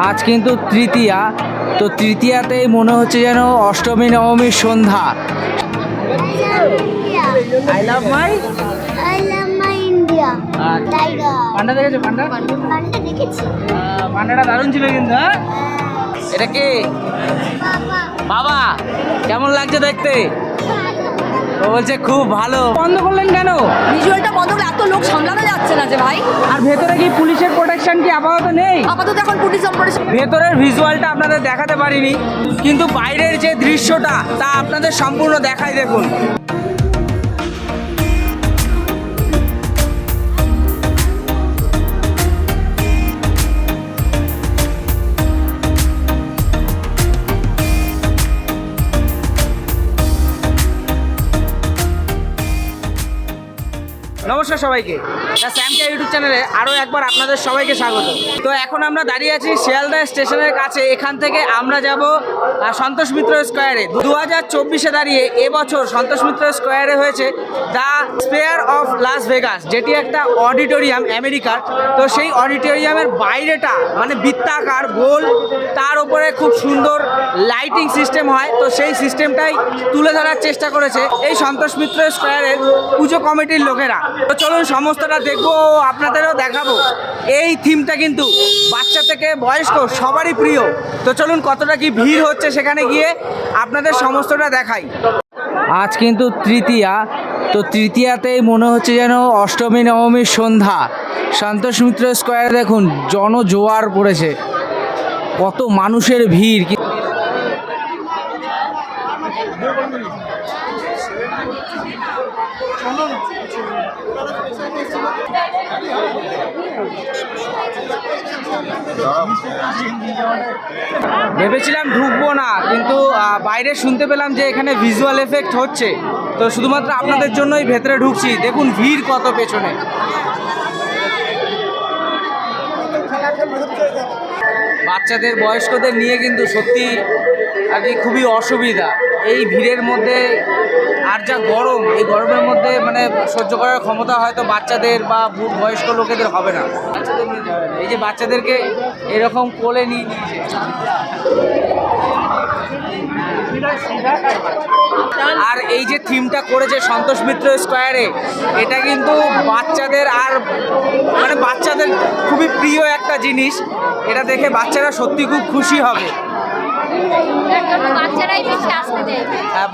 আজ কিন্তু তৃতীয়া, তো তৃতীয়াতেই মনে হচ্ছে যেন অষ্টমী নবমীর সন্ধ্যা। I love my India. পান্ডা দেখেছো? পান্ডা দেখেছি। পান্ডাটা দারুণ ছিল কিন্তু। হ্যাঁ, এটা কে? বাবা। কেমন লাগছে দেখতে? ও বলছে খুব ভালো। বন্ধ করলেন কেন? ভিজুয়ালটা বন্ধ করে এত লোক সামলানো যাচ্ছে না যে ভাই। আর ভেতরে কি পুলিশের প্রোটেকশন কি আপাতত নেই? আপাতত এখন পুলিশ অপারেশন। ভেতরের ভিজুয়ালটা আপনাদের দেখাতে পারিনি, কিন্তু বাইরের যে দৃশ্যটা তা আপনাদের সম্পূর্ণ দেখাই। দেখুন, নমস্কার সবাইকে, দ্য স্যামকে ইউটিউব চ্যানেলে আরও একবার আপনাদের সবাইকে স্বাগত। তো এখন আমরা দাঁড়িয়ে আছি শিয়ালদা স্টেশনের কাছে। এখান থেকে আমরা যাব সন্তোষ মিত্র স্কোয়ারে। 2024-এ দাঁড়িয়ে এবছর সন্তোষ মিত্র স্কোয়ারে হয়েছে the sphere of Las Vegas, যেটি একটা অডিটোরিয়াম আমেরিকার। তো সেই অডিটোরিয়ামের বাইরেটা মানে বৃত্তাকার গোল, তার উপরে খুব সুন্দর লাইটিং সিস্টেম হয়। তো সেই সিস্টেমটাই তুলে ধরার চেষ্টা করেছে এই সন্তোষ মিত্র স্কোয়ারের পুজো কমিটির লোকেরা। তো চলুন সমস্তটা দেখবো, আপনাদেরও দেখাবো। এই থিমটা কিন্তু বাচ্চা থেকে বয়স্ক সবারই প্রিয়। তো চলুন কতটা কি ভিড় হচ্ছে সেখানে গিয়ে আপনাদের সমস্তটা দেখাই। আজ কিন্তু তৃতীয়া, তো তৃতীয়াতেই মনে হচ্ছে যেন অষ্টমী নবমীর সন্ধ্যা। সন্তোষ মিত্র স্কোয়ারে দেখুন জনজোয়ার পড়েছে, কত মানুষের ভিড়। ভেবেছিলাম ঢুকবো না, কিন্তু বাইরে শুনতে পেলাম যে এখানে ভিজুয়াল এফেক্ট হচ্ছে। তো শুধুমাত্র আপনাদের জন্যই ভেতরে ঢুকছি। দেখুন ভিড় কত পেছনে। বাচ্চাদের বয়স্কদের নিয়ে কিন্তু সত্যি আর কি খুবই অসুবিধা এই ভিড়ের মধ্যে। আর যা গরম, এই গরমের মধ্যে মানে সহ্য করার ক্ষমতা হয়তো বাচ্চাদের বা বয়স্ক লোকেদের হবে না। বাচ্চাদের নিয়ে যাবে না। এই যে বাচ্চাদেরকে এরকম কোলে নিয়ে নিয়েছে। আর এই যে থিমটা করেছে সন্তোষ মিত্র স্কোয়ারে, এটা কিন্তু বাচ্চাদের আর মানে বাচ্চাদের খুবই প্রিয় একটা জিনিস। এটা দেখে বাচ্চারা সত্যি খুব খুশি হবে।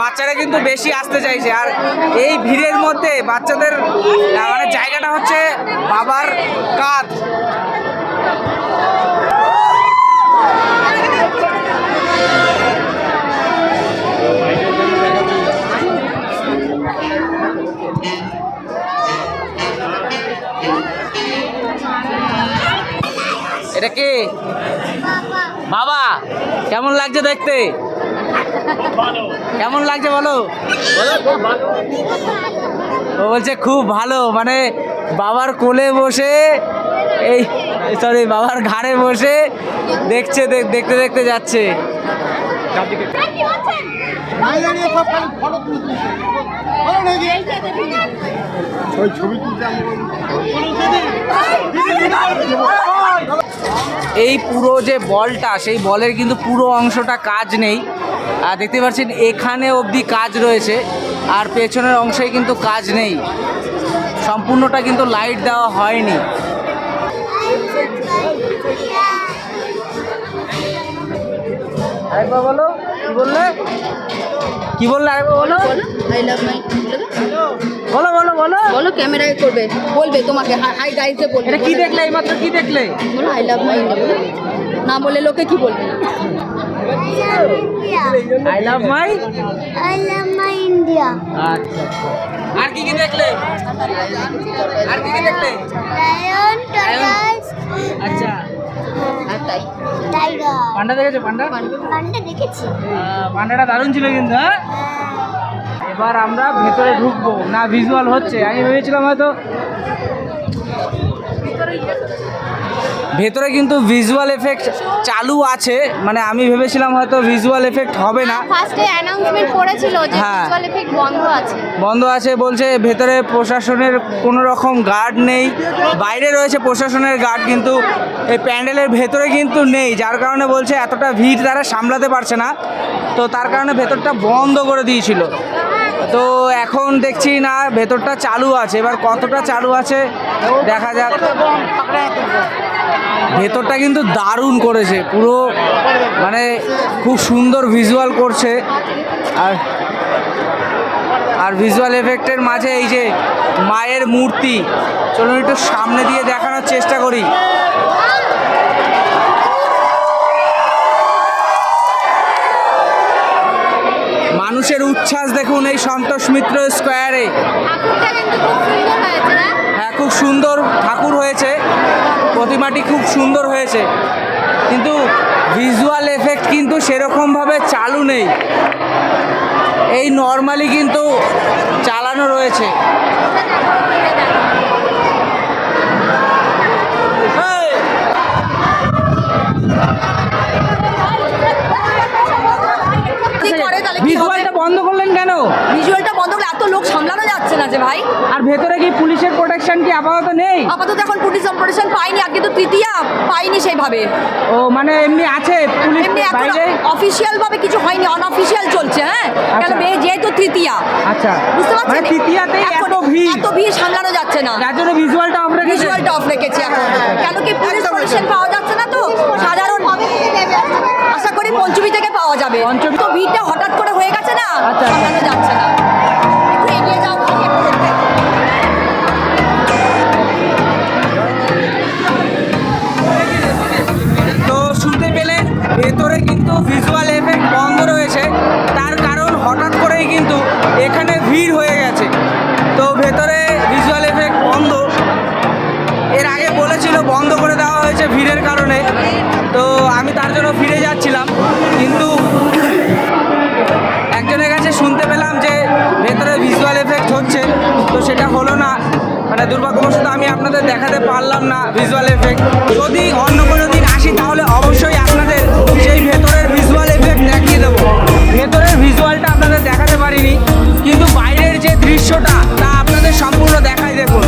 বাচ্চারা কিন্তু বেশি আসতে চাইছে। আর এই ভিড়ের মধ্যে বাচ্চাদের মানে জায়গাটা হচ্ছে বাবার কাঁধ। এটা কে? বাবা। কেমন লাগছে দেখতে? কেমন লাগছে বলো? ও বলছে খুব ভালো, মানে বাবার কোলে বসে এই সরি বাবার ঘাড়ে বসে দেখছে, দেখতে দেখতে যাচ্ছে। এই পুরো যে বলটা, সেই বলের কিন্তু পুরো অংশটা কাজ নেই। আর দেখতে পাচ্ছেন এখানে অবধি কাজ রয়েছে, আর পেছনের অংশে কিন্তু কাজ নেই। সম্পূর্ণটা কিন্তু লাইট দেওয়া হয়নি। আরেকবার বলো, কি বললে? কি বললে আরেকবার বলো? আই লাভ মাই। বলো বলো বলো বলো, ক্যামেরায় করবে, বলবে তোমাকে হাই গাইজে বলবে। এটা কি দেখলে? এইমাত্র কি দেখলে? বলো আই লাভ মাই ইন্ডিয়া। বলো না, বলে লোকে কি বলবে? I love my India. আচ্ছা, আর কি কি দেখলে? আর কি কি দেখলে? Lion, tiger. আচ্ছা, আর তাই টাইগার। পান্ডা দেখেছো? পান্ডা পান্ডা দেখেছি। পান্ডাটা দারুণ ছিল কিন্তু। হ্যাঁ, এবার আমরা ভেতরে ঢুকবো না, ভিজুয়াল হচ্ছে। আমি ভেবেছিলাম হয়তো ভেতরে কিন্তু ভিজুয়াল এফেক্ট চালু আছে, মানে আমি ভেবেছিলাম হয়তো ভিজুয়াল এফেক্ট হবে না। ফার্স্টে অ্যানাউন্সমেন্ট করেছিল যে হ্যাঁ। ভিজুয়াল এফেক্ট বন্ধ আছে। বন্ধ আছে বলছে, ভেতরে প্রশাসনের কোনো রকম গার্ড নেই, বাইরে রয়েছে প্রশাসনের গার্ড, কিন্তু এই প্যান্ডেলের ভেতরে কিন্তু নেই, যার কারণে বলছে এতটা ভিড় তারা সামলাতে পারছে না, তো তার কারণে ভেতরটা বন্ধ করে দিয়েছিল। তো এখন দেখছি না ভেতরটা চালু আছে, এবার কতটা চালু আছে দেখা যাক। ভেতরটা কিন্তু দারুণ করেছে, পুরো মানে খুব সুন্দর ভিজুয়াল করছে। আর ভিজুয়াল এফেক্টের মাঝে এই যে মায়ের মূর্তি, চলুন একটু সামনে দিয়ে দেখানোর চেষ্টা করি। মানুষের উচ্ছ্বাস দেখুন এই সন্তোষ মিত্র স্কোয়ারে। ঠাকুরটা কিন্তু খুব সুন্দর হয়েছে না? হ্যাঁ, খুব সুন্দর ঠাকুর হয়েছে, প্রতিমাটি খুব সুন্দর হয়েছে, কিন্তু ভিজুয়াল এফেক্ট কিন্তু সেরকমভাবে চালু নেই, এই নর্মালি কিন্তু চালানো রয়েছে। কি করে তাহলে কি হবে? ভিজুয়ালটা বন্ধ করলেন কেন? ভিজুয়ালটা বন্ধ হলে এত লোক সামলানো যাচ্ছে না যে ভাই। আর ভেতরে কি পুলিশের প্রোটেকশন কি আপাতত নেই? আপাতত এখন পুলিশ অপারেশন পাইনি, আজকে তো তৃতীয়া পাইনি সেইভাবে। ও মানে এমনি আছে পুলিশ এমনি এখন বাইরে? অফিসিয়াল ভাবে কিছু হয়নি, অনঅফিসিয়াল চলছে। হ্যাঁ, কেন যেহেতু তৃতীয়া, আচ্ছা, বুঝতে পারছেন? মানে তৃতীয়াতেই এখন এত ভিড়, ভিড় সামলানো যাচ্ছে না, যার জন্য ভিজুয়ালটা অফ রেখেছে। ভিজুয়ালটা অফ রেখেছি এখন। কেন কি পুলিশ প্রোটেকশন পাওয়া যাচ্ছে না, তো সাধারণ আশা করি পঞ্চমী থেকে পাওয়া যাবে। পঞ্চমী- তো ভিড়টা হঠাৎ করে হয়ে গেছে না, আচ্ছা। সামলানো যাচ্ছে না। একটু এগিয়ে যাও, তো শুনতে পেলেন ভেতরে কিন্তু ভিজুয়াল এফেক্ট বন্ধ রয়েছে, তার কারণ হঠাৎ করেই কিন্তু এখানে ভিড় হয়ে গেছে, তো ভেতরে ভিজুয়াল এফেক্ট বন্ধ। এর আগে বলেছিল বন্ধ করে দেওয়া হয়েছে ভিড়ের কারণে, তো আমি তার জন্য ফিরে যাচ্ছিলাম, কিন্তু একজনের কাছে শুনতে পেলাম যে ভেতরে ভিজুয়াল এফেক্ট হচ্ছে, তো সেটা হলো না, মানে দুর্ভাগ্যবশত আমি আপনাদের দেখাতে পারলাম না ভিজুয়াল এফেক্ট। যদি অন্য কোনো দিন আসি তাহলে অবশ্যই আপনাদের সেই ভেতরের ভিজুয়াল এফেক্ট দেখিয়ে দেবো। ভেতরের ভিজুয়ালটা আপনাদের দেখাতে পারিনি, কিন্তু বাইরের যে দৃশ্যটা তা আপনাদের সম্পূর্ণ দেখাই দেখুন।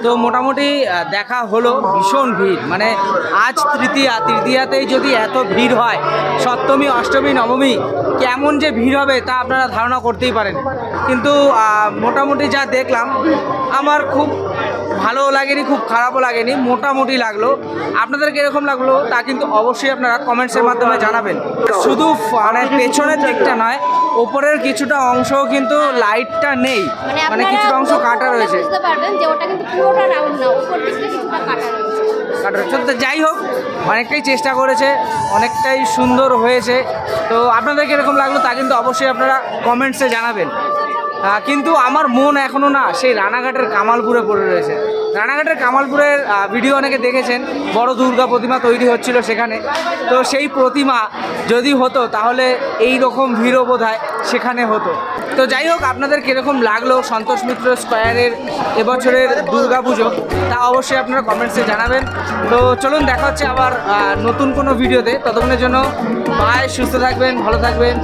তো মোটামুটি দেখা হলো ভীষণ ভিড়, মানে আজ তৃতীয়াতেই যদি এত ভিড় হয়, সপ্তমী অষ্টমী নবমী কেমন যে ভিড় হবে তা আপনারা ধারণা করতেই পারেন। কিন্তু মোটামুটি যা দেখলাম আমার খুব ভালোও লাগেনি, খুব খারাপও লাগেনি, মোটামুটি লাগলো। আপনাদের কীরকম লাগলো তা কিন্তু অবশ্যই আপনারা কমেন্টসের মাধ্যমে জানাবেন। শুধু মানে পেছনের দিকটা নয়, ওপরের কিছুটা অংশও কিন্তু লাইটটা নেই, মানে কিছুটা অংশ কাটা রয়েছে। বুঝতে পারবেন যে ওটা কিন্তু পুরোটা রাউন্ড না, উপর দিকটা কিছুটা কাটা রয়েছে। তো যাই হোক, অনেকটাই চেষ্টা করেছে, অনেকটাই সুন্দর হয়েছে। তো আপনাদের কীরকম লাগলো তা কিন্তু অবশ্যই আপনারা কমেন্টসে জানাবেন। কিন্তু আমার মন এখনও না সেই রানাঘাটের কামালপুরে পড়ে রয়েছে। রানাঘাটের কামালপুরের ভিডিও অনেকে দেখেছেন, বড় দুর্গা প্রতিমা তৈরি হচ্ছিল সেখানে। তো সেই প্রতিমা যদি হতো তাহলে এই রকম ভিড়ও বোধহয় সেখানে হতো। তো যাই হোক, আপনাদের কীরকম লাগলো সন্তোষ মিত্র স্কোয়ারের এবছরের দুর্গা পুজো তা অবশ্যই আপনারা কমেন্টসে জানাবেন। তো চলুন, দেখা হচ্ছে আবার নতুন কোনো ভিডিওতে। ততক্ষণের জন্য বাই, সুস্থ থাকবেন, ভালো থাকবেন।